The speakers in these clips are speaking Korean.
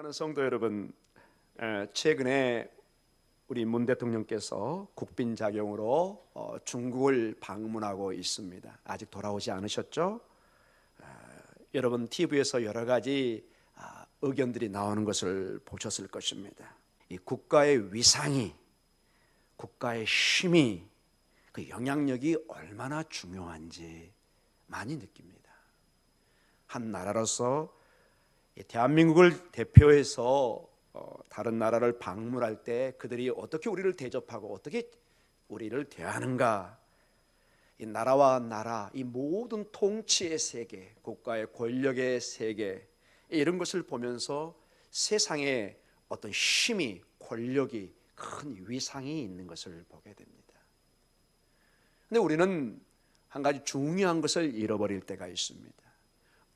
사랑하는 성도 여러분, 최근에 우리 문 대통령께서 국빈 자경으로 중국을 방문하고 있습니다. 아직 돌아오지 않으셨죠? 여러분 TV에서 여러 가지 의견들이 나오는 것을 보셨을 것입니다. 이 국가의 위상이, 국가의 힘이, 그 영향력이 얼마나 중요한지 많이 느낍니다. 한 나라로서 대한민국을 대표해서 다른 나라를 방문할 때 그들이 어떻게 우리를 대접하고 어떻게 우리를 대하는가, 이 나라와 나라, 이 모든 통치의 세계, 국가의 권력의 세계, 이런 것을 보면서 세상에 어떤 힘이, 권력이, 큰 위상이 있는 것을 보게 됩니다. 근데 우리는 한 가지 중요한 것을 잃어버릴 때가 있습니다.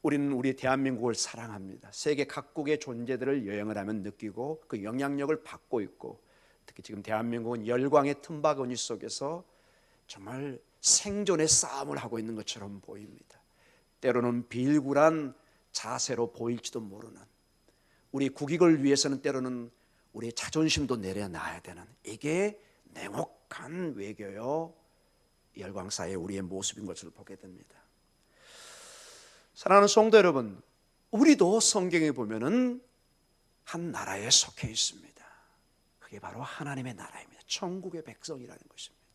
우리는 우리 대한민국을 사랑합니다. 세계 각국의 존재들을 여행을 하면 느끼고 그 영향력을 받고 있고, 특히 지금 대한민국은 열광의 틈바구니 속에서 정말 생존의 싸움을 하고 있는 것처럼 보입니다. 때로는 비일굴한 자세로 보일지도 모르는, 우리 국익을 위해서는 때로는 우리의 자존심도 내려놔야 되는, 이게 냉혹한 외교요 열광사의 우리의 모습인 것을 보게 됩니다. 사랑하는 성도 여러분, 우리도 성경에 보면은 한 나라에 속해 있습니다. 그게 바로 하나님의 나라입니다. 천국의 백성이라는 것입니다.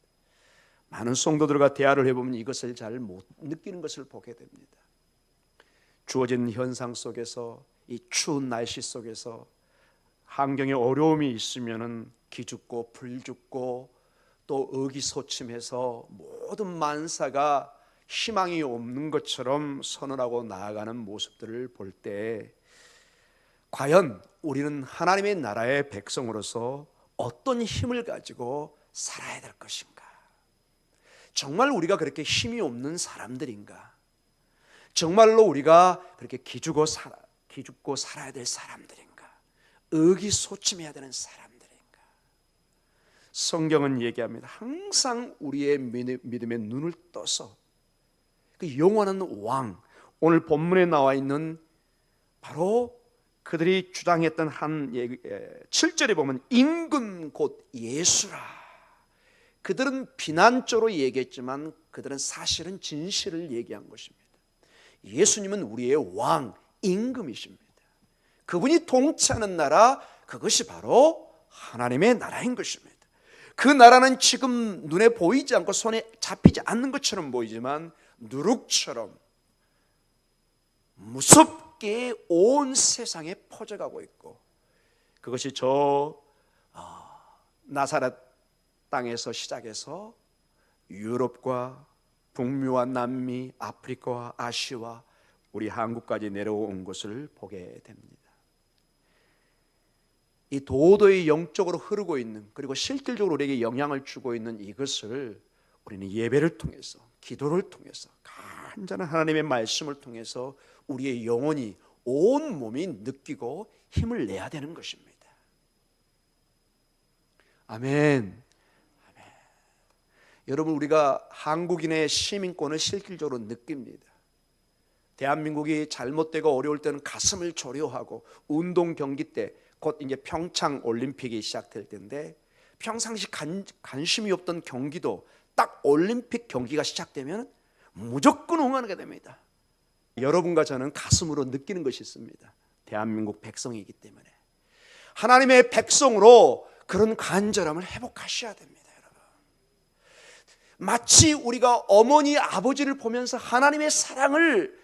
많은 성도들과 대화를 해보면 이것을 잘 못 느끼는 것을 보게 됩니다. 주어진 현상 속에서, 이 추운 날씨 속에서 환경에 어려움이 있으면은 기죽고 불죽고 또 의기소침해서 모든 만사가 희망이 없는 것처럼 선언하고 나아가는 모습들을 볼 때, 과연 우리는 하나님의 나라의 백성으로서 어떤 힘을 가지고 살아야 될 것인가? 정말 우리가 그렇게 힘이 없는 사람들인가? 정말로 우리가 그렇게 기죽고 살아야 될 사람들인가? 의기소침해야 되는 사람들인가? 성경은 얘기합니다. 항상 우리의 믿음의 눈을 떠서 그 영원한 왕, 오늘 본문에 나와 있는 바로 그들이 주장했던 한 7절에 보면 임금 곧 예수라. 그들은 비난조로 얘기했지만 그들은 사실은 진실을 얘기한 것입니다. 예수님은 우리의 왕, 임금이십니다. 그분이 통치하는 나라, 그것이 바로 하나님의 나라인 것입니다. 그 나라는 지금 눈에 보이지 않고 손에 잡히지 않는 것처럼 보이지만 누룩처럼 무섭게 온 세상에 퍼져가고 있고, 그것이 저 나사렛 땅에서 시작해서 유럽과 북미와 남미, 아프리카와 아시아와 우리 한국까지 내려온 것을 보게 됩니다. 이 도도히 영적으로 흐르고 있는, 그리고 실질적으로 우리에게 영향을 주고 있는 이것을 우리는 예배를 통해서, 기도를 통해서, 간절한 하나님의 말씀을 통해서 우리의 영혼이, 온 몸이 느끼고 힘을 내야 되는 것입니다. 아멘. 아멘. 여러분, 우리가 한국인의 시민권을 실질적으로 느낍니다. 대한민국이 잘못되고 어려울 때는 가슴을 졸여하고, 운동 경기 때, 곧 이제 평창 올림픽이 시작될 텐데, 평상시 관심이 없던 경기도 딱 올림픽 경기가 시작되면 무조건 응원하게 됩니다. 여러분과 저는 가슴으로 느끼는 것이 있습니다. 대한민국 백성이기 때문에. 하나님의 백성으로 그런 간절함을 회복하셔야 됩니다. 여러분, 마치 우리가 어머니 아버지를 보면서 하나님의 사랑을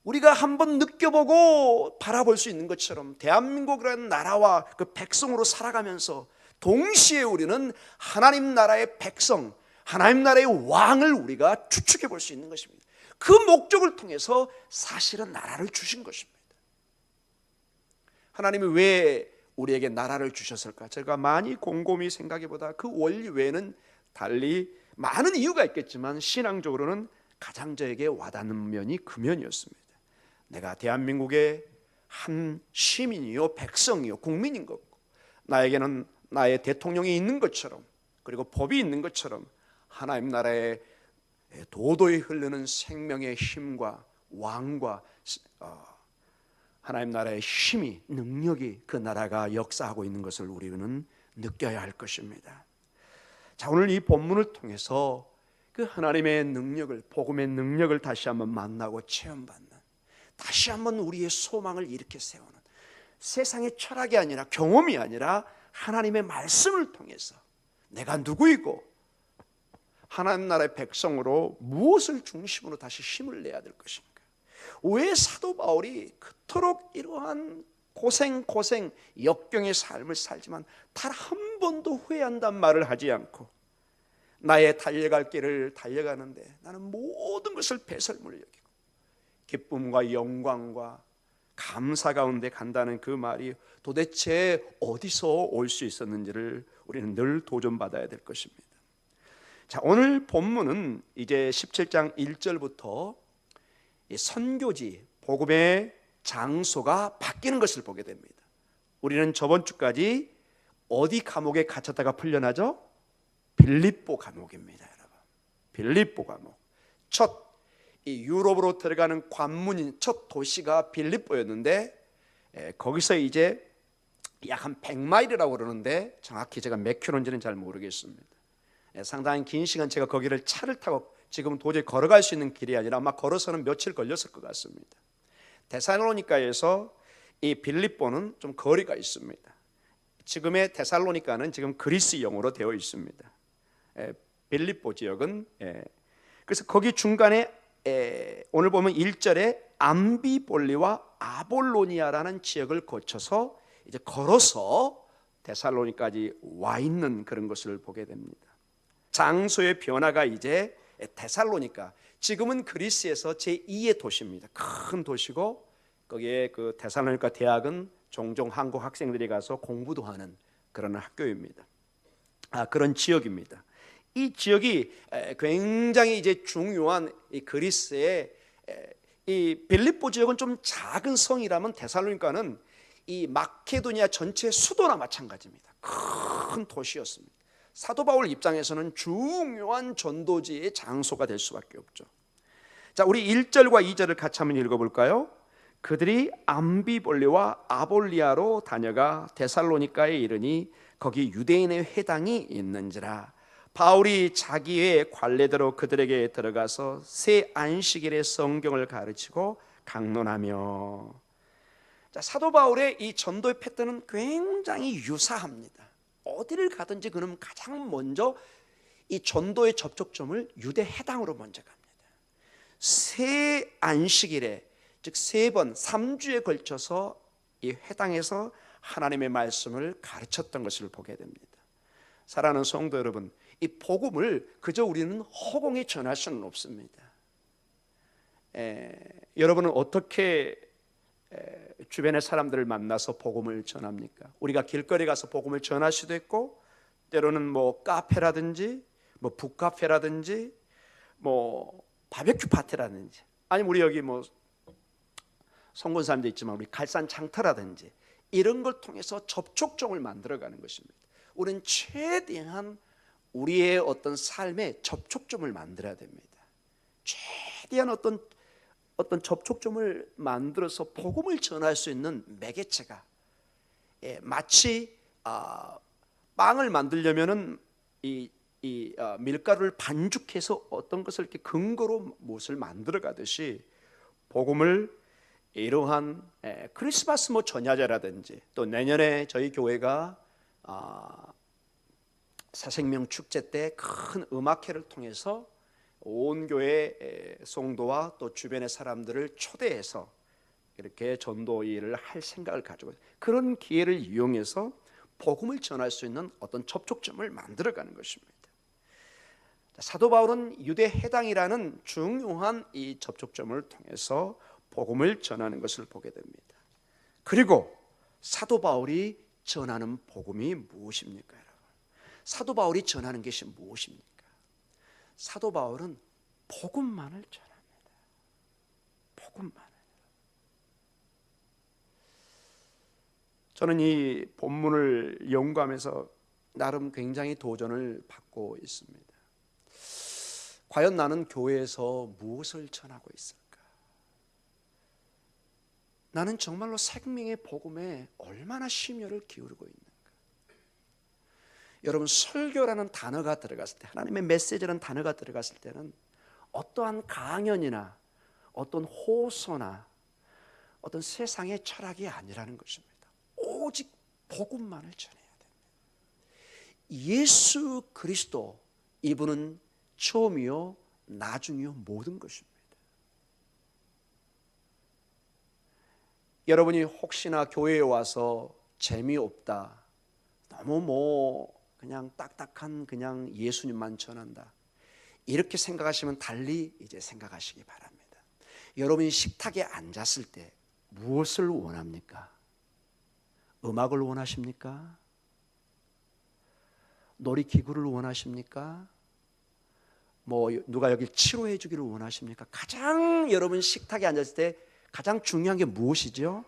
우리가 한번 느껴보고 바라볼 수 있는 것처럼, 대한민국이라는 나라와 그 백성으로 살아가면서 동시에 우리는 하나님 나라의 백성, 하나님 나라의 왕을 우리가 추측해 볼 수 있는 것입니다. 그 목적을 통해서 사실은 나라를 주신 것입니다. 하나님이 왜 우리에게 나라를 주셨을까? 제가 많이 곰곰이 생각해보다 그 원리 외에는 달리 많은 이유가 있겠지만, 신앙적으로는 가장 저에게 와닿는 면이 그 면이었습니다. 내가 대한민국의 한 시민이요, 백성이요, 국민인 거고, 나에게는 나의 대통령이 있는 것처럼, 그리고 법이 있는 것처럼 하나님 나라의 도도히 흐르는 생명의 힘과 왕과 하나님 나라의 힘이, 능력이 그 나라가 역사하고 있는 것을 우리는 느껴야 할 것입니다. 자, 오늘 이 본문을 통해서 그 하나님의 능력을, 복음의 능력을 다시 한번 만나고 체험받는, 다시 한번 우리의 소망을 일으켜 세우는, 세상의 철학이 아니라, 경험이 아니라 하나님의 말씀을 통해서 내가 누구이고 하나님 나라의 백성으로 무엇을 중심으로 다시 힘을 내야 될 것인가. 왜 사도 바울이 그토록 이러한 고생 역경의 삶을 살지만 단 한 번도 후회한단 말을 하지 않고, 나의 달려갈 길을 달려가는데 나는 모든 것을 배설물로 여기고 기쁨과 영광과 감사 가운데 간다는 그 말이 도대체 어디서 올 수 있었는지를 우리는 늘 도전받아야 될 것입니다. 자, 오늘 본문은 이제 17장 1절부터 선교지, 복음의 장소가 바뀌는 것을 보게 됩니다. 우리는 저번 주까지 어디 감옥에 갇혔다가 풀려나죠? 빌립보 감옥입니다, 여러분. 빌립보 감옥. 첫 이 유럽으로 들어가는 관문인 첫 도시가 빌립보였는데, 거기서 이제 약 한 100마일이라고 그러는데 정확히 제가 몇 킬로인지는 잘 모르겠습니다. 상당히 긴 시간 제가 거기를 차를 타고, 지금 도저히 걸어갈 수 있는 길이 아니라 아마 걸어서는 며칠 걸렸을 것 같습니다. 데살로니가에서 이 빌립보는 좀 거리가 있습니다. 지금의 데살로니가는 지금 그리스 영어로 되어 있습니다. 빌립보 지역은, 그래서 거기 중간에 오늘 보면 1절에 암비볼리와 아볼로니아라는 지역을 거쳐서 이제 걸어서 데살로니까지 와 있는 그런 것을 보게 됩니다. 장소의 변화가 이제 데살로니가, 지금은 그리스에서 제2의 도시입니다. 큰 도시고, 거기에 그 데살로니가 대학은 종종 한국 학생들이 가서 공부도 하는 그런 학교입니다. 그런 지역입니다. 이 지역이 굉장히 이제 중요한 이 그리스의, 이 빌립보 지역은 좀 작은 성이라면 데살로니가는 이 마케도니아 전체 수도나 마찬가지입니다. 큰 도시였습니다. 사도 바울 입장에서는 중요한 전도지의 장소가 될 수밖에 없죠. 자, 우리 1절과 2절을 같이 한번 읽어볼까요? 그들이 암비볼리와 아볼리아로 다녀가 데살로니가에 이르니 거기 유대인의 회당이 있는지라. 바울이 자기의 관례대로 그들에게 들어가서 새 안식일에 성경을 가르치고 강론하며. 자, 사도 바울의 이 전도의 패턴은 굉장히 유사합니다. 어디를 가든지 그는 가장 먼저 이 전도의 접촉점을 유대 회당으로 먼저 갑니다. 새 안식일에, 즉 세 번 3주에 걸쳐서 이 회당에서 하나님의 말씀을 가르쳤던 것을 보게 됩니다. 사랑하는 성도 여러분, 이 복음을 그저 우리는 허공에 전할 수는 없습니다. 여러분은 어떻게 주변의 사람들을 만나서 복음을 전합니까? 우리가 길거리 가서 복음을 전할 수도 있고, 때로는 뭐 카페라든지 뭐 북카페라든지 뭐 바베큐 파티라든지, 아니면 우리 여기 뭐 성군사람도 있지만 우리 갈산 창터라든지 이런 걸 통해서 접촉점을 만들어가는 것입니다. 우리는 최대한 우리의 어떤 삶의 접촉점을 만들어야 됩니다. 최대한 어떤 접촉점을 만들어서 복음을 전할 수 있는 매개체가, 마치 빵을 만들려면은 이 밀가루를 반죽해서 어떤 것을 이렇게 근거로 무엇을 만들어 가듯이, 복음을 이러한 크리스마스 뭐 전야제라든지, 또 내년에 저희 교회가 새생명 축제 때 큰 음악회를 통해서 온 교회 성도와 또 주변의 사람들을 초대해서 이렇게 전도 일을 할 생각을 가지고, 그런 기회를 이용해서 복음을 전할 수 있는 어떤 접촉점을 만들어가는 것입니다. 사도 바울은 유대 회당이라는 중요한 이 접촉점을 통해서 복음을 전하는 것을 보게 됩니다. 그리고 사도 바울이 전하는 복음이 무엇입니까, 여러분? 사도 바울이 전하는 것이 무엇입니까? 사도 바울은 복음만을 전합니다. 복음만을. 저는 이 본문을 연구하면서 나름 굉장히 도전을 받고 있습니다. 과연 나는 교회에서 무엇을 전하고 있을까? 나는 정말로 생명의 복음에 얼마나 심혈을 기울이고 있는가. 여러분, 설교라는 단어가 들어갔을 때, 하나님의 메시지라는 단어가 들어갔을 때는 어떠한 강연이나 어떤 호소나 어떤 세상의 철학이 아니라는 것입니다. 오직 복음만을 전해야 됩니다. 예수 그리스도, 이분은 처음이요 나중이요 모든 것입니다. 여러분이 혹시나 교회에 와서 재미없다, 너무 그냥 딱딱한 그냥 예수님만 전한다, 이렇게 생각하시면 달리 이제 생각하시기 바랍니다. 여러분이 식탁에 앉았을 때 무엇을 원합니까? 음악을 원하십니까? 놀이기구를 원하십니까? 누가 여기 치료해 주기를 원하십니까? 가장 여러분 식탁에 앉았을 때 가장 중요한 게 무엇이죠?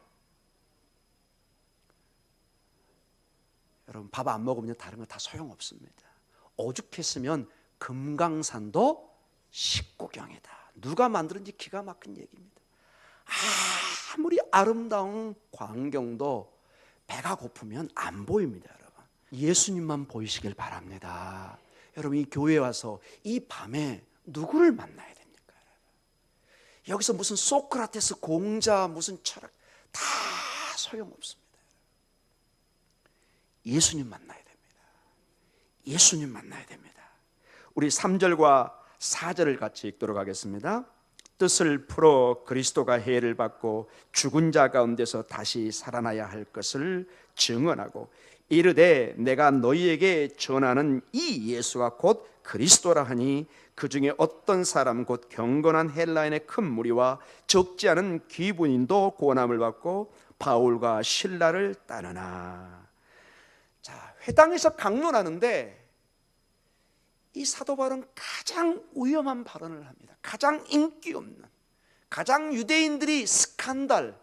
여러분, 밥 안 먹으면 다른 거 다 소용없습니다. 오죽했으면 금강산도 식구경이다. 누가 만들었는지 기가 막힌 얘기입니다. 아무리 아름다운 광경도 배가 고프면 안 보입니다. 여러분, 예수님만 보이시길 바랍니다. 여러분, 이 교회에 와서 이 밤에 누구를 만나야 됩니까? 여기서 무슨 소크라테스 공자, 무슨 철학 다 소용없습니다. 예수님 만나야 됩니다. 예수님 만나야 됩니다. 우리 3절과 4절을 같이 읽도록 하겠습니다. 뜻을 풀어 그리스도가 해를 받고 죽은 자 가운데서 다시 살아나야 할 것을 증언하고 이르되 내가 너희에게 전하는 이 예수가 곧 그리스도라 하니 그 중에 어떤 사람 곧 경건한 헬라인의 큰 무리와 적지 않은 귀분인도 고난을 받고 바울과 실라를 따르나. 자, 회당에서 강론하는데 이 사도 바울은 가장 위험한 발언을 합니다. 가장 인기 없는, 가장 유대인들이 스칸들,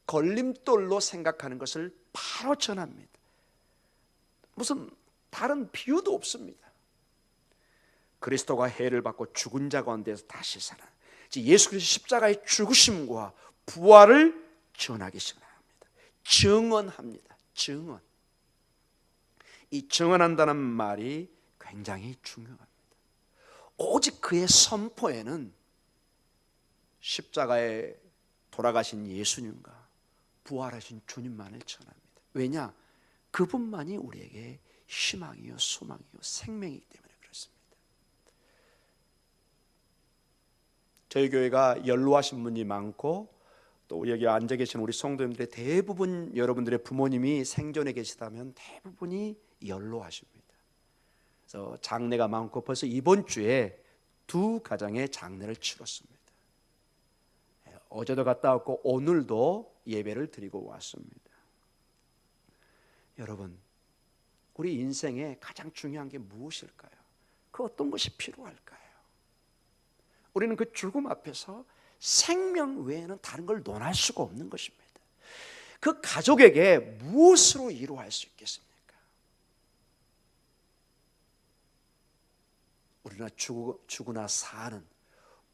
걸림돌로 생각하는 것을 바로 전합니다. 무슨 다른 비유도 없습니다. 그리스도가 해를 받고 죽은 자 가운데서 다시 살아, 예수 그리스도 십자가의 죽으심과 부활을 전하기 시작합니다. 증언합니다. 증언. 이 증언한다는 말이 굉장히 중요합니다. 오직 그의 선포에는 십자가에 돌아가신 예수님과 부활하신 주님만을 전합니다. 왜냐? 그분만이 우리에게 희망이요 소망이요 생명이기 때문에 그렇습니다. 저희 교회가 연로하신 분이 많고 또 여기 앉아 계신 우리 성도님들의 대부분, 여러분들의 부모님이 생존에 계시다면 대부분이 연로하십니다. 그래서 장례가 많고 벌써 이번 주에 2 가정의 장례를 치렀습니다. 어제도 갔다 왔고 오늘도 예배를 드리고 왔습니다. 여러분, 우리 인생에 가장 중요한 게 무엇일까요? 그 어떤 것이 필요할까요? 우리는 그 죽음 앞에서 생명 외에는 다른 걸 논할 수가 없는 것입니다. 그 가족에게 무엇으로 위로할 수 있겠습니까? 우리나 죽으나 사는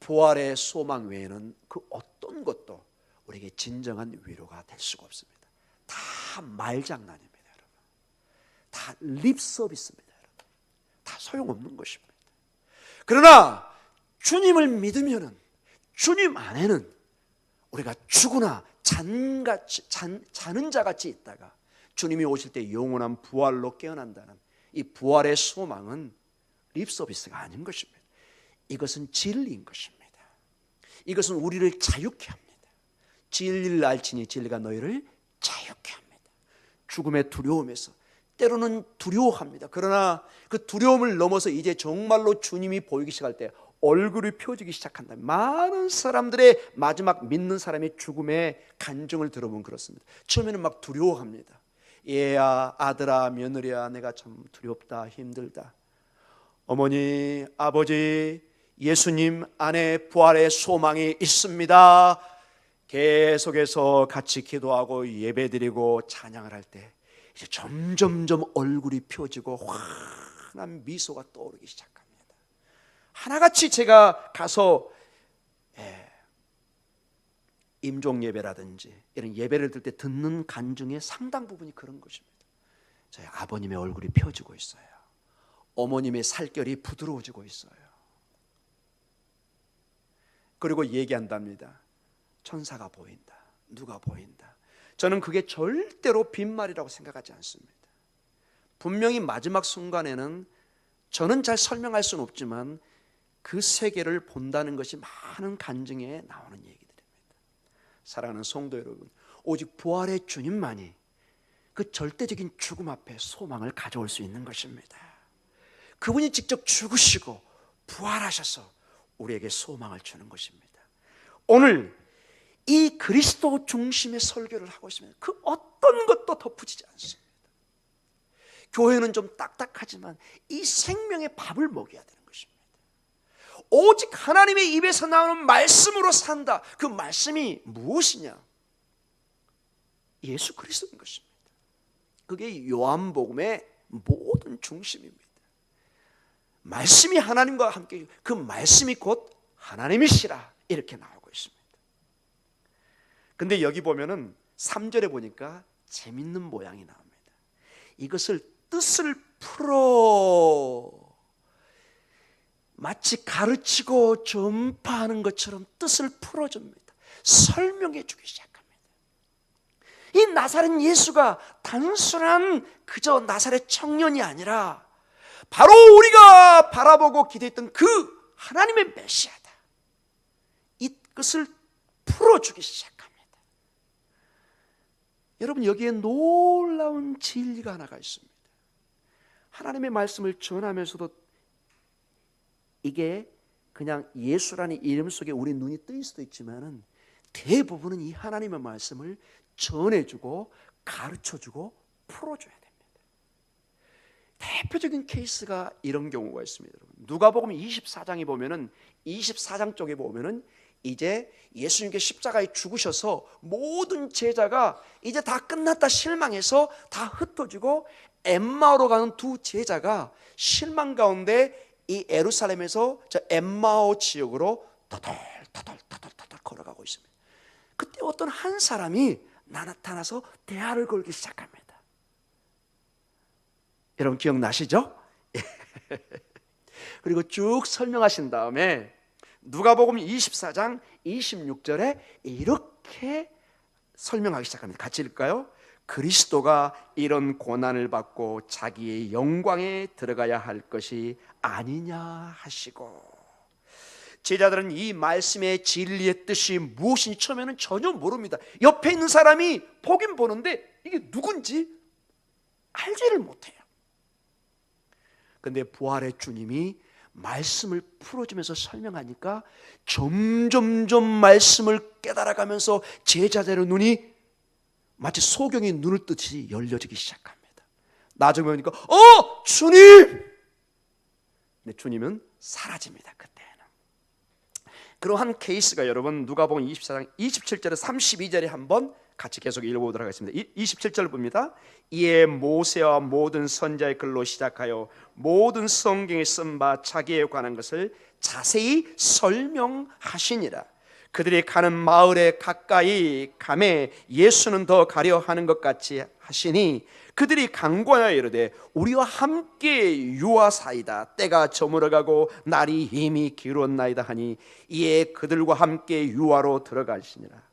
부활의 소망 외에는 그 어떤 것도 우리에게 진정한 위로가 될 수가 없습니다. 다 말장난입니다, 여러분. 다 립 서비스입니다, 여러분. 다 소용없는 것입니다. 그러나 주님을 믿으면은, 주님 안에는 우리가 죽으나 자는 자같이 있다가 주님이 오실 때 영원한 부활로 깨어난다는 이 부활의 소망은 립서비스가 아닌 것입니다. 이것은 진리인 것입니다. 이것은 우리를 자유케 합니다. 진리를 알지니 진리가 너희를 자유케 합니다. 죽음의 두려움에서 때로는 두려워합니다. 그러나 그 두려움을 넘어서 이제 정말로 주님이 보이기 시작할 때 얼굴이 펴지기 시작한다. 많은 사람들의 마지막 믿는 사람의 죽음의 간증을 들어보면 그렇습니다. 처음에는 막 두려워합니다. 얘야, 아들아, 며느리야, 내가 참 두렵다, 힘들다. 어머니, 아버지, 예수님 안에 부활의 소망이 있습니다. 계속해서 같이 기도하고 예배드리고 찬양을 할 때 이제 점점점 얼굴이 펴지고 환한 미소가 떠오르기 시작합니다. 하나같이 제가 가서 임종 예배라든지 이런 예배를 들 때 듣는 간 중에 상당 부분이 그런 것입니다. 저희 아버님의 얼굴이 펴지고 있어요. 어머님의 살결이 부드러워지고 있어요. 그리고 얘기한답니다. 천사가 보인다. 누가 보인다. 저는 그게 절대로 빈말이라고 생각하지 않습니다. 분명히 마지막 순간에는 저는 잘 설명할 수는 없지만 그 세계를 본다는 것이 많은 간증에 나오는 얘기들입니다. 사랑하는 성도 여러분, 오직 부활의 주님만이 그 절대적인 죽음 앞에 소망을 가져올 수 있는 것입니다. 그분이 직접 죽으시고 부활하셔서 우리에게 소망을 주는 것입니다. 오늘 이 그리스도 중심의 설교를 하고 있습니다. 그 어떤 것도 덧붙이지 않습니다. 교회는 좀 딱딱하지만 이 생명의 밥을 먹여야 되는 것입니다. 오직 하나님의 입에서 나오는 말씀으로 산다. 그 말씀이 무엇이냐? 예수 그리스도인 것입니다. 그게 요한복음의 모든 중심입니다. 말씀이 하나님과 함께, 그 말씀이 곧 하나님이시라 이렇게 나오고 있습니다. 근데 여기 보면은 3절에 보니까 재밌는 모양이 나옵니다. 이것을 뜻을 풀어 마치 가르치고 전파하는 것처럼 뜻을 풀어줍니다. 설명해 주기 시작합니다. 이 나사렛 예수가 단순한 그저 나사렛 청년이 아니라 바로 우리가 바라보고 기대했던 그 하나님의 메시아다. 이 뜻을 풀어주기 시작합니다. 여러분, 여기에 놀라운 진리가 하나가 있습니다. 하나님의 말씀을 전하면서도 이게 그냥 예수라는 이름 속에 우리 눈이 뜨일 수도 있지만은 대부분은 이 하나님의 말씀을 전해주고 가르쳐주고 풀어줘야 됩니다. 대표적인 케이스가 이런 경우가 있습니다. 누가복음 24장에 보면은 24장 쪽에 보면은 이제 예수님께 십자가에 죽으셔서 모든 제자가 이제 다 끝났다 실망해서 다 흩어지고 엠마오로 가는 두 제자가 실망 가운데 이 예루살렘에서 저 엠마오 지역으로 터덜 걸어가고 있습니다. 그때 어떤 한 사람이 나타나서 대화를 걸기 시작합니다. 여러분 기억나시죠? 그리고 쭉 설명하신 다음에 누가복음 24장 26절에 이렇게 설명하기 시작합니다. 같이 읽을까요? 그리스도가 이런 고난을 받고 자기의 영광에 들어가야 할 것이 아니냐 하시고, 제자들은 이 말씀의 진리의 뜻이 무엇인지 처음에는 전혀 모릅니다. 옆에 있는 사람이 보긴 보는데 이게 누군지 알지를 못해요. 근데 부활의 주님이 말씀을 풀어주면서 설명하니까 점점 말씀을 깨달아가면서 제자들의 눈이 마치 소경이 눈을 뜨듯이 열려지기 시작합니다. 나중에 보니까 주님! 근데 주님은 사라집니다. 그때는. 그러한 케이스가 여러분 누가복음 24장 27절에 32절에 한번 같이 계속 읽어보도록 하겠습니다. 27절 봅니다. 이에 모세와 모든 선지자의 글로 시작하여 모든 성경에 쓴 바 자기에 관한 것을 자세히 설명하시니라. 그들이 가는 마을에 가까이 가매 예수는 더 가려 하는 것 같이 하시니 그들이 간구하여 이르되 우리와 함께 유하사이다. 때가 저물어가고 날이 이미 기울었나이다 하니 이에 그들과 함께 유하로 들어가시니라.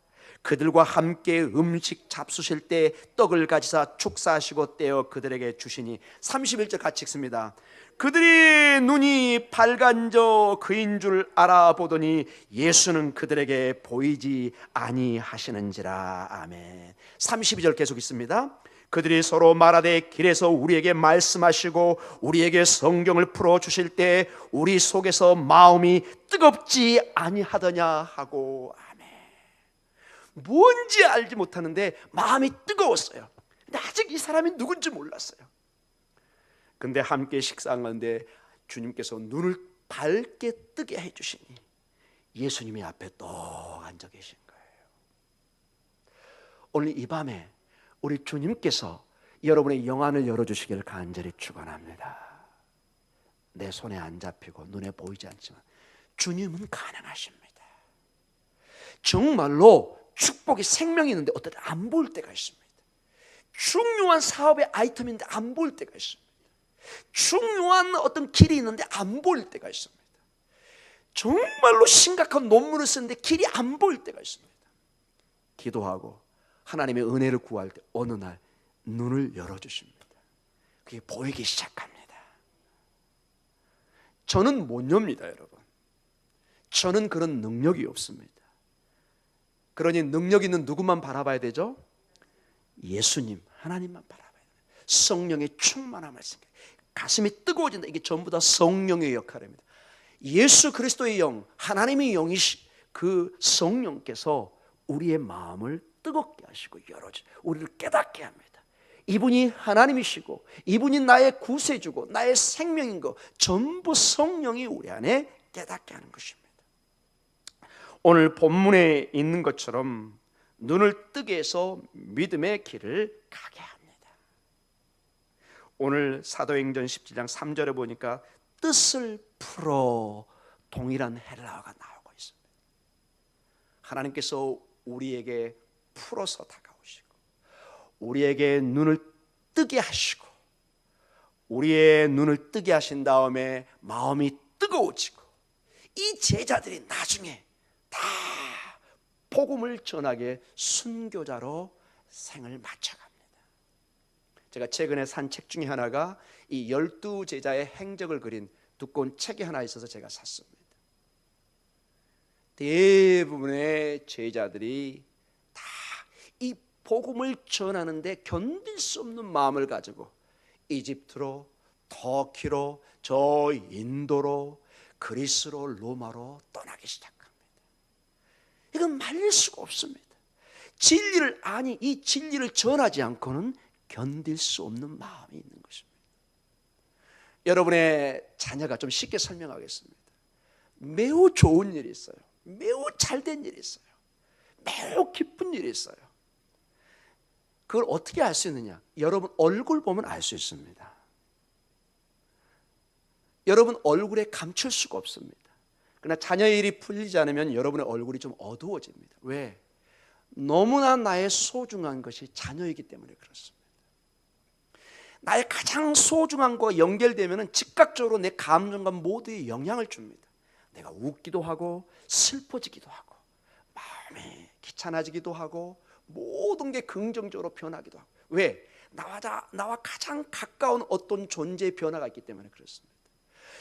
그들과 함께 음식 잡수실 때 떡을 가지사 축사하시고 떼어 그들에게 주시니 31절 같이 읽습니다. 그들이 눈이 밝아져 그인 줄 알아보더니 예수는 그들에게 보이지 아니하시는지라. 아멘. 32절 계속 있습니다. 그들이 서로 말하되 길에서 우리에게 말씀하시고 우리에게 성경을 풀어주실 때 우리 속에서 마음이 뜨겁지 아니하더냐 하고. 뭔지 알지 못하는데 마음이 뜨거웠어요. 근데 아직 이 사람이 누군지 몰랐어요. 근데 함께 식사하는데 주님께서 눈을 밝게 뜨게 해주시니 예수님이 앞에 또 앉아 계신 거예요. 오늘 이 밤에 우리 주님께서 여러분의 영안을 열어주시기를 간절히 축원합니다. 내 손에 안 잡히고 눈에 보이지 않지만 주님은 가능하십니다. 정말로 축복이 생명이 있는데 어떨 때 안 보일 때가 있습니다. 중요한 사업의 아이템인데 안 보일 때가 있습니다. 중요한 어떤 길이 있는데 안 보일 때가 있습니다. 정말로 심각한 논문을 쓰는데 길이 안 보일 때가 있습니다. 기도하고 하나님의 은혜를 구할 때 어느 날 눈을 열어주십니다. 그게 보이기 시작합니다. 저는 못 엽니다, 여러분. 저는 그런 능력이 없습니다. 그러니 능력 있는 누구만 바라봐야 되죠? 예수님, 하나님만 바라봐야 돼요. 성령의 충만함을 생각해요. 가슴이 뜨거워진다. 이게 전부 다 성령의 역할입니다. 예수 그리스도의 영, 하나님의 영이시 그 성령께서 우리의 마음을 뜨겁게 하시고 열어주고 우리를 깨닫게 합니다. 이분이 하나님이시고 이분이 나의 구세주고 나의 생명인 거 전부 성령이 우리 안에 깨닫게 하는 것입니다. 오늘 본문에 있는 것처럼 눈을 뜨게 해서 믿음의 길을 가게 합니다. 오늘 사도행전 17장 3절에 보니까 뜻을 풀어 동일한 헬라어가 나오고 있습니다. 하나님께서 우리에게 풀어서 다가오시고 우리에게 눈을 뜨게 하시고 우리의 눈을 뜨게 하신 다음에 마음이 뜨거워지고 이 제자들이 나중에 다 복음을 전하게 순교자로 생을 마쳐갑니다. 제가 최근에 산 책 중에 하나가 이 12제자의 행적을 그린 두꺼운 책이 하나 있어서 제가 샀습니다. 대부분의 제자들이 다 이 복음을 전하는데 견딜 수 없는 마음을 가지고 이집트로, 터키로, 저 인도로, 그리스로, 로마로 떠나기 시작합니다. 이건 말릴 수가 없습니다. 이 진리를 전하지 않고는 견딜 수 없는 마음이 있는 것입니다. 여러분의 자녀가 좀 쉽게 설명하겠습니다. 매우 좋은 일이 있어요. 매우 잘된 일이 있어요. 매우 기쁜 일이 있어요. 그걸 어떻게 알 수 있느냐? 여러분 얼굴 보면 알 수 있습니다. 여러분 얼굴에 감출 수가 없습니다. 그러나 자녀의 일이 풀리지 않으면 여러분의 얼굴이 좀 어두워집니다. 왜? 너무나 나의 소중한 것이 자녀이기 때문에 그렇습니다. 나의 가장 소중한 것과 연결되면 즉각적으로 내 감정과 모두에 영향을 줍니다. 내가 웃기도 하고 슬퍼지기도 하고 마음이 귀찮아지기도 하고 모든 게 긍정적으로 변하기도 하고. 왜? 나와 가장 가까운 어떤 존재의 변화가 있기 때문에 그렇습니다.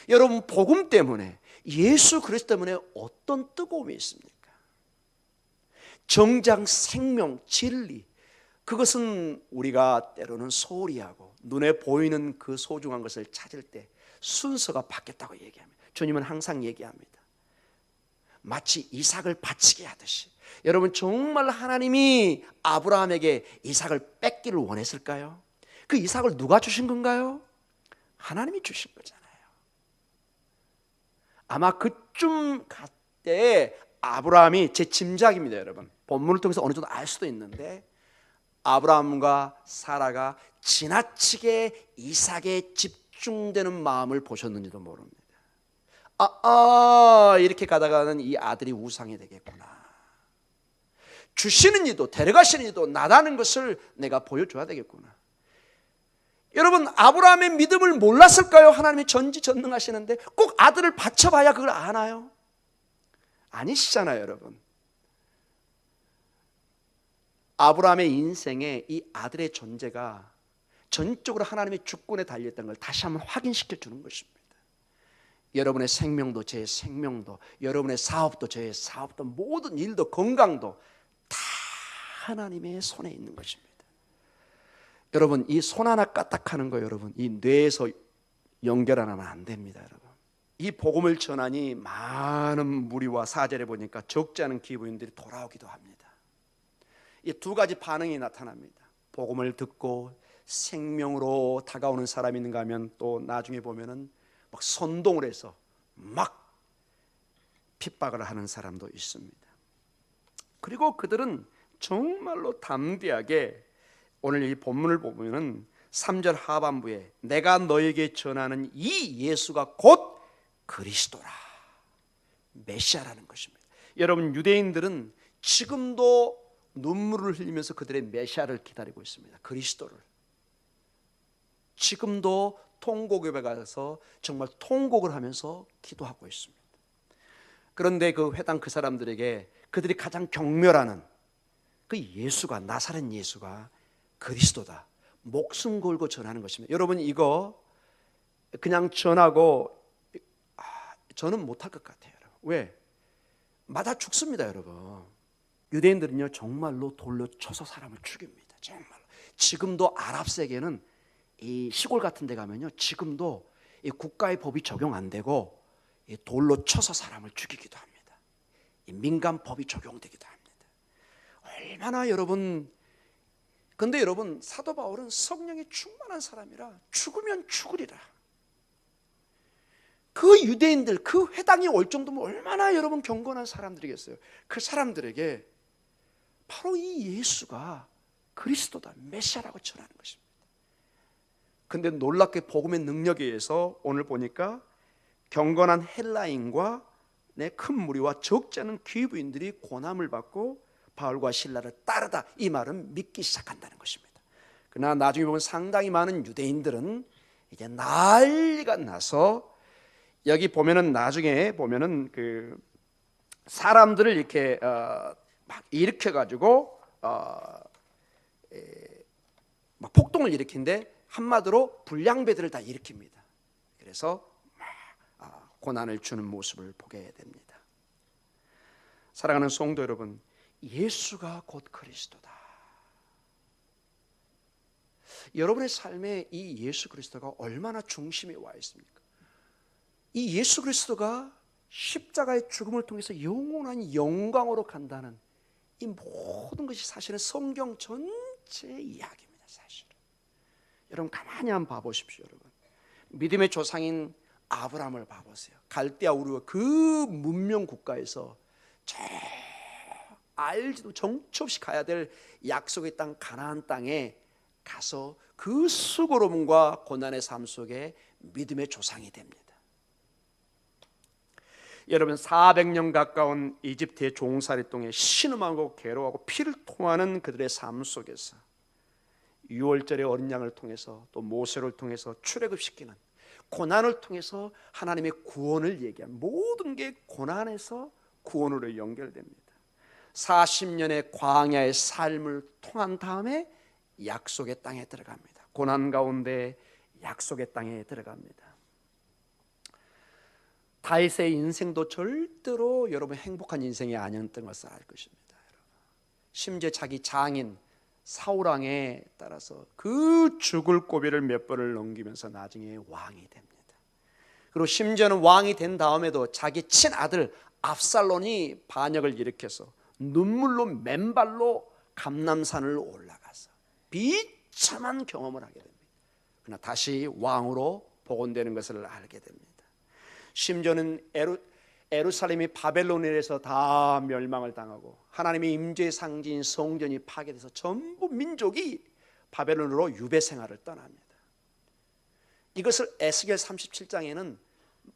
여러분 복음 때문에 예수 그리스도 때문에 어떤 뜨거움이 있습니까? 정작 생명, 진리 그것은 우리가 때로는 소홀히 하고 눈에 보이는 그 소중한 것을 찾을 때 순서가 바뀌었다고 얘기합니다. 주님은 항상 얘기합니다. 마치 이삭을 바치게 하듯이. 여러분 정말 하나님이 아브라함에게 이삭을 뺏기를 원했을까요? 그 이삭을 누가 주신 건가요? 하나님이 주신 거잖아요. 아마 그쯤 갈 때 아브라함이, 제 짐작입니다 여러분, 본문을 통해서 어느 정도 알 수도 있는데 아브라함과 사라가 지나치게 이삭에 집중되는 마음을 보셨는지도 모릅니다. 이렇게 가다가는 이 아들이 우상이 되겠구나. 주시는 이도 데려가시는 이도 나라는 것을 내가 보여줘야 되겠구나. 여러분 아브라함의 믿음을 몰랐을까요? 하나님이 전지전능하시는데 꼭 아들을 바쳐봐야 그걸 아나요? 아니시잖아요 여러분. 아브라함의 인생에 이 아들의 존재가 전적으로 하나님의 주권에 달려있다는 걸 다시 한번 확인시켜 주는 것입니다. 여러분의 생명도 제 생명도, 여러분의 사업도 제 사업도, 모든 일도 건강도 다 하나님의 손에 있는 것입니다. 여러분 이 손 하나 까딱하는 거 여러분 이 뇌에서 연결 안 하면 안 됩니다. 여러분 이 복음을 전하니 많은 무리와 사절에 보니까 적지 않은 기부인들이 돌아오기도 합니다. 이 두 가지 반응이 나타납니다. 복음을 듣고 생명으로 다가오는 사람이 있는가 하면 또 나중에 보면은 막 선동을 해서 막 핍박을 하는 사람도 있습니다. 그리고 그들은 정말로 담대하게 오늘 이 본문을 보면은 3절 하반부에 내가 너에게 전하는 이 예수가 곧 그리스도라, 메시아라는 것입니다. 여러분 유대인들은 지금도 눈물을 흘리면서 그들의 메시아를 기다리고 있습니다. 그리스도를. 지금도 통곡에 가서 정말 통곡을 하면서 기도하고 있습니다. 그런데 그 회당 그 사람들에게 그들이 가장 경멸하는 그 예수가, 나사렛 예수가 그리스도다, 목숨 걸고 전하는 것입니다. 여러분, 이거 그냥 전하고 저는 못할 것 같아요. 왜? 맞아 죽습니다, 여러분. 유대인들은요 정말로 돌로 쳐서 사람을 죽입니다. 정말로. 지금도 아랍 세계는 이 시골 같은 데 가면요 지금도 이 국가의 법이 적용 안 되고 이 돌로 쳐서 사람을 죽이기도 합니다. 이 민간 법이 적용되기도 합니다. 얼마나 여러분, 근데 여러분 사도 바울은 성령이 충만한 사람이라 죽으면 죽으리라. 그 유대인들, 그 회당이 올 정도면 얼마나 여러분 경건한 사람들이겠어요. 그 사람들에게 바로 이 예수가 그리스도다, 메시아라고 전하는 것입니다. 근데 놀랍게 복음의 능력에 의해서 오늘 보니까 경건한 헬라인과 큰 무리와 적지 않은 귀부인들이 고난을 받고 바울과 실라를 따르다, 이 말은 믿기 시작한다는 것입니다. 그러나 나중에 보면 상당히 많은 유대인들은 이제 난리가 나서, 여기 보면은 나중에 보면은 그 사람들을 이렇게 막 일으켜 가지고 막 폭동을 일으킨데 한마디로 불량배들을 다 일으킵니다. 그래서 고난을 주는 모습을 보게 됩니다. 사랑하는 성도 여러분, 예수가 곧 그리스도다. 여러분의 삶에 이 예수 그리스도가 얼마나 중심에 와 있습니까? 이 예수 그리스도가 십자가의 죽음을 통해서 영원한 영광으로 간다는 이 모든 것이 사실은 성경 전체의 이야기입니다. 사실은 여러분 가만히 한번 봐보십시오. 여러분, 믿음의 조상인 아브라함을 봐보세요. 갈대아 우르 그 문명 국가에서 저 알지도 정처 없이 가야 될 약속의 땅 가나안 땅에 가서 그 수고로움과 고난의 삶 속에 믿음의 조상이 됩니다. 여러분, 400년 가까운 이집트의 종살이 동에 신음하고 괴로워하고 피를 토하는 그들의 삶 속에서 유월절의 어린 양을 통해서 또 모세를 통해서 출애굽시키는 고난을 통해서 하나님의 구원을 얘기한 모든 게 고난에서 구원으로 연결됩니다. 40년의 광야의 삶을 통한 다음에 약속의 땅에 들어갑니다. 고난 가운데 약속의 땅에 들어갑니다. 다윗의 인생도 절대로 여러분 행복한 인생이 아니었던 것을 알 것입니다. 여러분. 심지어 자기 장인 사울왕에 따라서 그 죽을 고비를 몇 번을 넘기면서 나중에 왕이 됩니다. 그리고 심지어는 왕이 된 다음에도 자기 친아들 압살론이 반역을 일으켜서 눈물로 맨발로 감람산을 올라가서 비참한 경험을 하게 됩니다. 그러나 다시 왕으로 복원되는 것을 알게 됩니다. 심지어는 예루살렘이 바벨론에서 다 멸망을 당하고 하나님의 임재의 상징인 성전이 파괴돼서 전부 민족이 바벨론으로 유배 생활을 떠납니다. 이것을 에스겔 37장에는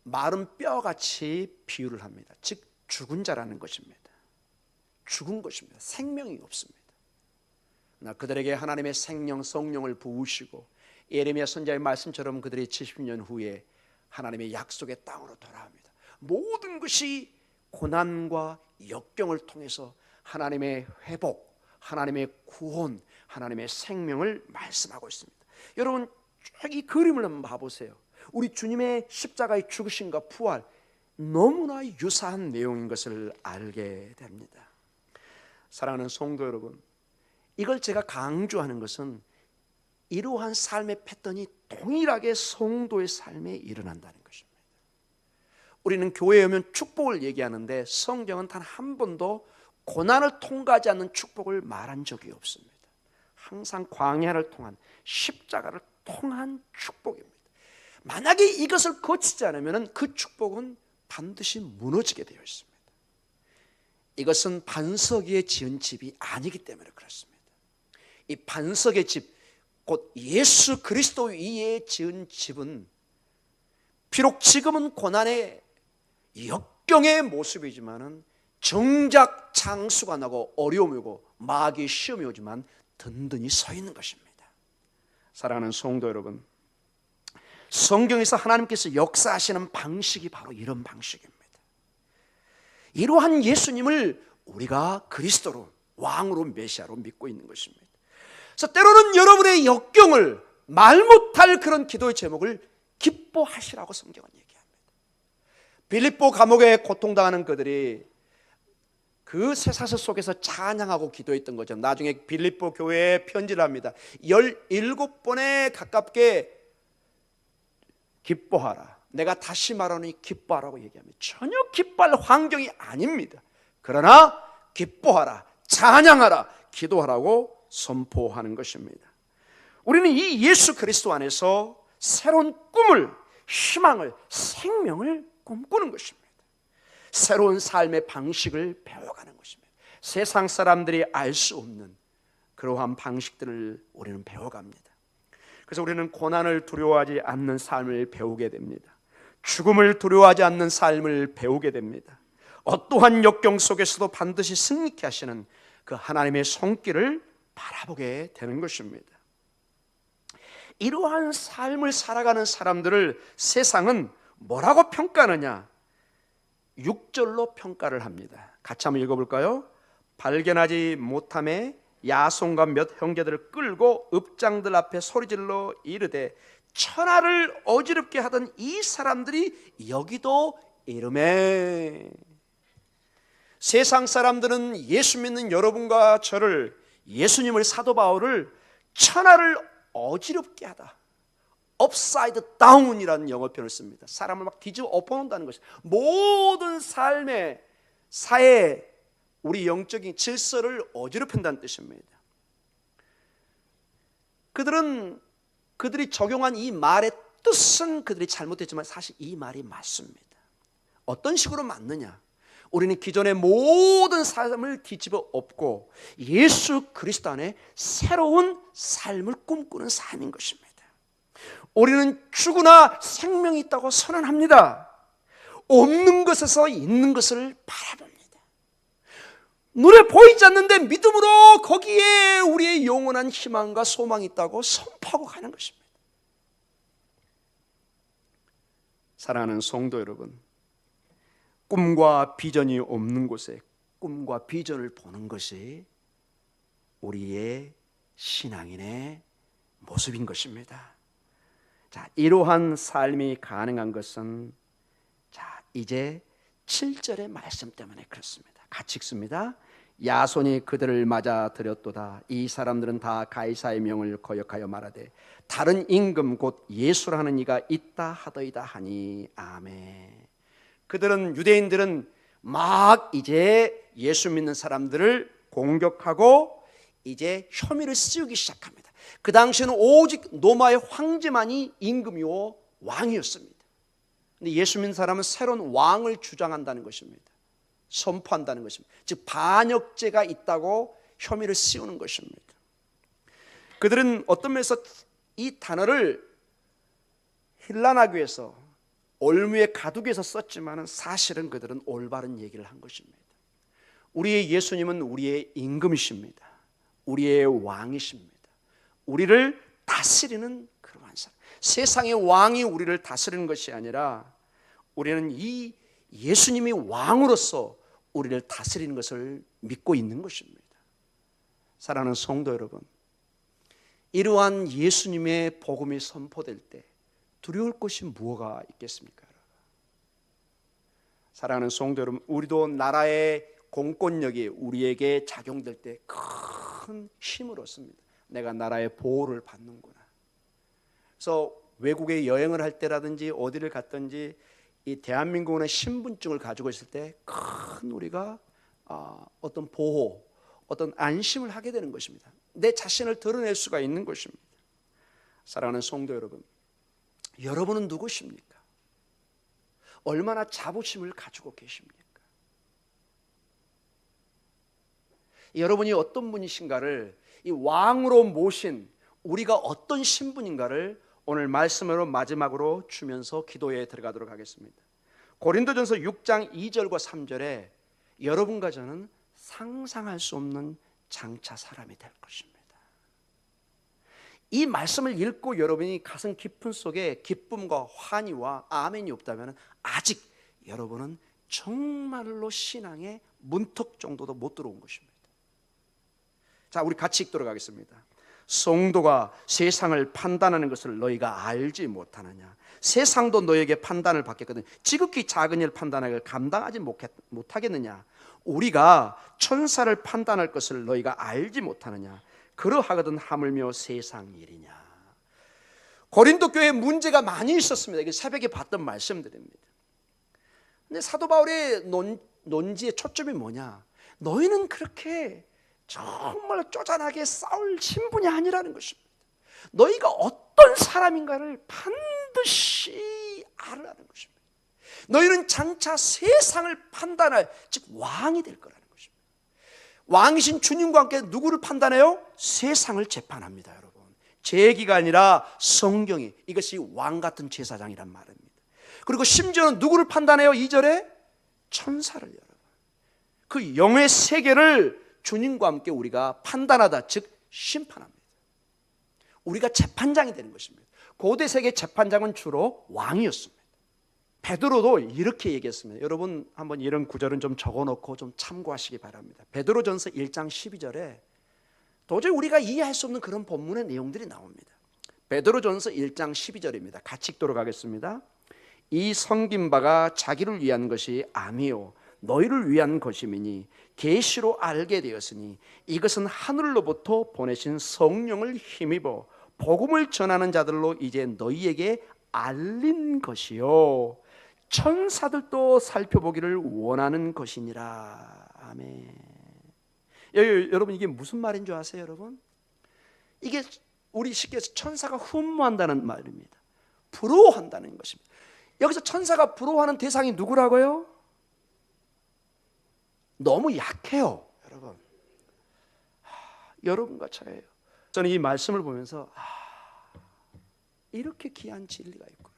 마른 뼈같이 비유를 합니다. 즉 죽은 자라는 것입니다. 죽은 것입니다. 생명이 없습니다. 그러나 그들에게 하나님의 생명 성령을 부으시고 예레미야 선지자의 말씀처럼 그들이 70년 후에 하나님의 약속의 땅으로 돌아옵니다. 모든 것이 고난과 역경을 통해서 하나님의 회복, 하나님의 구원, 하나님의 생명을 말씀하고 있습니다. 여러분, 이 그림을 한번 봐보세요. 우리 주님의 십자가의 죽으심과 부활, 너무나 유사한 내용인 것을 알게 됩니다. 사랑하는 성도 여러분, 이걸 제가 강조하는 것은 이러한 삶의 패턴이 동일하게 성도의 삶에 일어난다는 것입니다. 우리는 교회에 오면 축복을 얘기하는데 성경은 단 한 번도 고난을 통과하지 않는 축복을 말한 적이 없습니다. 항상 광야를 통한, 십자가를 통한 축복입니다. 만약에 이것을 거치지 않으면 그 축복은 반드시 무너지게 되어 있습니다. 이것은 반석 위에 지은 집이 아니기 때문에 그렇습니다. 이 반석의 집, 곧 예수 그리스도 위에 지은 집은 비록 지금은 고난의 역경의 모습이지만은 정작 장수가 나고 어려움이고 마귀의 시험이 오지만 든든히 서 있는 것입니다. 사랑하는 성도 여러분, 성경에서 하나님께서 역사하시는 방식이 바로 이런 방식입니다. 이러한 예수님을 우리가 그리스도로, 왕으로, 메시아로 믿고 있는 것입니다. 그래서 때로는 여러분의 역경을, 말 못할 그런 기도의 제목을 기뻐하시라고 성경은 얘기합니다. 빌립보 감옥에 고통당하는 그들이 그 쇠사슬 속에서 찬양하고 기도했던 거죠. 나중에 빌립보 교회에 편지를 합니다. 17번에 가깝게 기뻐하라, 내가 다시 말하노니 기뻐하라고 얘기합니다. 전혀 기뻐할 환경이 아닙니다. 그러나 기뻐하라, 찬양하라, 기도하라고 선포하는 것입니다. 우리는 이 예수 그리스도 안에서 새로운 꿈을, 희망을, 생명을 꿈꾸는 것입니다. 새로운 삶의 방식을 배워가는 것입니다. 세상 사람들이 알 수 없는 그러한 방식들을 우리는 배워갑니다. 그래서 우리는 고난을 두려워하지 않는 삶을 배우게 됩니다. 죽음을 두려워하지 않는 삶을 배우게 됩니다. 어떠한 역경 속에서도 반드시 승리케 하시는 그 하나님의 손길을 바라보게 되는 것입니다. 이러한 삶을 살아가는 사람들을 세상은 뭐라고 평가하느냐? 6절로 평가를 합니다. 같이 한번 읽어볼까요? 발견하지 못함에 야손과 몇 형제들을 끌고 읍장들 앞에 소리질러 이르되 천하를 어지럽게 하던 이 사람들이 여기도 이르매. 세상 사람들은 예수 믿는 여러분과 저를, 예수님을, 사도 바울을 천하를 어지럽게 하다, upside down이라는 영어 표현을 씁니다. 사람을 막 뒤집어 엎어놓는다는 것이 모든 삶의 사회, 우리 영적인 질서를 어지럽힌다는 뜻입니다. 그들이 적용한 이 말의 뜻은 그들이 잘못했지만 사실 이 말이 맞습니다. 어떤 식으로 맞느냐? 우리는 기존의 모든 삶을 뒤집어 엎고 예수 그리스도 안에 새로운 삶을 꿈꾸는 삶인 것입니다. 우리는 죽으나 생명이 있다고 선언합니다. 없는 것에서 있는 것을 바라봅니다. 눈에 보이지 않는데 믿음으로 거기에 우리의 영원한 희망과 소망이 있다고 선포하고 가는 것입니다. 사랑하는 성도 여러분, 꿈과 비전이 없는 곳에 꿈과 비전을 보는 것이 우리의 신앙인의 모습인 것입니다. 자, 이러한 삶이 가능한 것은 이제 7절의 말씀 때문에 그렇습니다. 같이 읽습니다. 야손이 그들을 맞아 들였도다. 이 사람들은 다 가이사의 명을 거역하여 말하되 다른 임금 곧 예수라는 이가 있다 하더이다 하니. 아멘. 유대인들은 막 이제 예수 믿는 사람들을 공격하고 이제 혐의를 씌우기 시작합니다. 그 당시에는 오직 로마의 황제만이 임금이요 왕이었습니다. 근데 예수 믿는 사람은 새로운 왕을 주장한다는 것입니다. 선포한다는 것입니다. 즉 반역죄가 있다고 혐의를 씌우는 것입니다. 그들은 어떤 면에서 이 단어를 힐난하기 위해서 올무에 가두기 위해서 썼지만 사실은 그들은 올바른 얘기를 한 것입니다. 우리의 예수님은 우리의 임금이십니다. 우리의 왕이십니다. 우리를 다스리는 그러한 사람. 세상의 왕이 우리를 다스리는 것이 아니라 우리는 이 예수님이 왕으로서 우리를 다스리는 것을 믿고 있는 것입니다. 사랑하는 성도 여러분, 이러한 예수님의 복음이 선포될 때 두려울 것이 무엇가 있겠습니까? 사랑하는 성도 여러분, 우리도 나라의 공권력이 우리에게 작용될 때 큰 힘을 얻습니다. 내가 나라의 보호를 받는구나. 그래서 외국에 여행을 할 때라든지 어디를 갔든지 이 대한민국의 신분증을 가지고 있을 때 큰 우리가 어떤 보호, 어떤 안심을 하게 되는 것입니다. 내 자신을 드러낼 수가 있는 것입니다. 사랑하는 성도 여러분, 여러분은 누구십니까? 얼마나 자부심을 가지고 계십니까? 여러분이 어떤 분이신가를, 이 왕으로 모신 우리가 어떤 신분인가를 오늘 말씀으로 마지막으로 주면서 기도에 들어가도록 하겠습니다. 고린도전서 6장 2절과 3절에 여러분과 저는 상상할 수 없는 장차 사람이 될 것입니다. 이 말씀을 읽고 여러분이 가슴 깊은 속에 기쁨과 환희와 아멘이 없다면 아직 여러분은 정말로 신앙의 문턱 정도도 못 들어온 것입니다. 자, 우리 같이 읽도록 하겠습니다. 성도가 세상을 판단하는 것을 너희가 알지 못하느냐? 세상도 너에게 판단을 받겠거든. 지극히 작은 일 판단하기를 감당하지 못하겠느냐? 우리가 천사를 판단할 것을 너희가 알지 못하느냐? 그러하거든 하물며 세상 일이냐? 고린도 교회에 문제가 많이 있었습니다. 이게 새벽에 봤던 말씀들입니다. 근데 사도 바울의 논지의 초점이 뭐냐? 너희는 그렇게 정말 쪼잔하게 싸울 신분이 아니라는 것입니다. 너희가 어떤 사람인가를 반드시 알으라는 것입니다. 너희는 장차 세상을 판단할, 즉 왕이 될 거라는 것입니다. 왕이신 주님과 함께 누구를 판단해요? 세상을 재판합니다. 여러분, 제 얘기가 아니라 성경이, 이것이 왕 같은 제사장이란 말입니다. 그리고 심지어는 누구를 판단해요? 2절에 천사를, 여러분, 그 영의 세계를 주님과 함께 우리가 판단하다, 즉 심판합니다. 우리가 재판장이 되는 것입니다. 고대 세계 재판장은 주로 왕이었습니다. 베드로도 이렇게 얘기했습니다. 여러분 한번 이런 구절은 좀 적어놓고 좀 참고하시기 바랍니다. 베드로전서 1장 12절에 도저히 우리가 이해할 수 없는 그런 본문의 내용들이 나옵니다. 베드로전서 1장 12절입니다. 같이 읽도록 하겠습니다. 이 섬긴 바가 자기를 위한 것이 아니요 너희를 위한 것임이니 계시로 알게 되었으니 이것은 하늘로부터 보내신 성령을 힘입어 복음을 전하는 자들로 이제 너희에게 알린 것이요 천사들도 살펴보기를 원하는 것이니라. 아멘. 여러분, 이게 무슨 말인 줄 아세요? 여러분, 이게 우리 쉽게 해서 천사가 흠모한다는 말입니다. 부러워한다는 것입니다. 여기서 천사가 부러워하는 대상이 누구라고요? 너무 약해요, 여러분. 여러분과 저예요. 저는 이 말씀을 보면서 이렇게 귀한 진리가 있구나.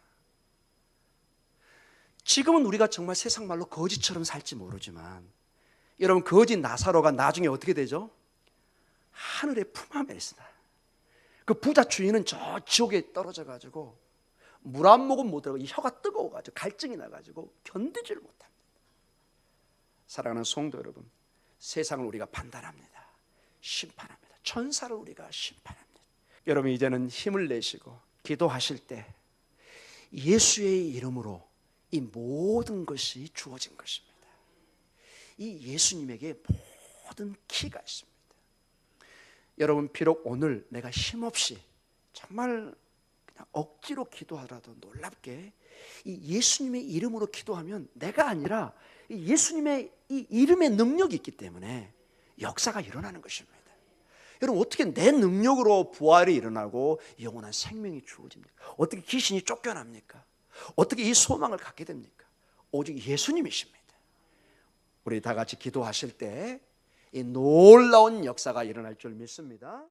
지금은 우리가 정말 세상 말로 거지처럼 살지 모르지만 여러분, 거지 나사로가 나중에 어떻게 되죠? 하늘의 품 안에 있으나 그 부자 주인은 저 지옥에 떨어져 가지고 물 한 모금 못 들어가고 혀가 뜨거워가지고 갈증이 나가지고 견디지를 못합니다. 사랑하는 성도 여러분, 세상을 우리가 판단합니다. 심판합니다. 천사를 우리가 심판합니다. 여러분, 이제는 힘을 내시고 기도하실 때 예수의 이름으로 이 모든 것이 주어진 것입니다. 이 예수님에게 모든 키가 있습니다. 여러분, 비록 오늘 내가 힘없이 정말 그냥 억지로 기도하라도 놀랍게 이 예수님의 이름으로 기도하면 내가 아니라 예수님의 이 이름의 능력이 있기 때문에 역사가 일어나는 것입니다. 여러분, 어떻게 내 능력으로 부활이 일어나고 영원한 생명이 주어집니까? 어떻게 귀신이 쫓겨납니까? 어떻게 이 소망을 갖게 됩니까? 오직 예수님이십니다. 우리 다 같이 기도하실 때 이 놀라운 역사가 일어날 줄 믿습니다.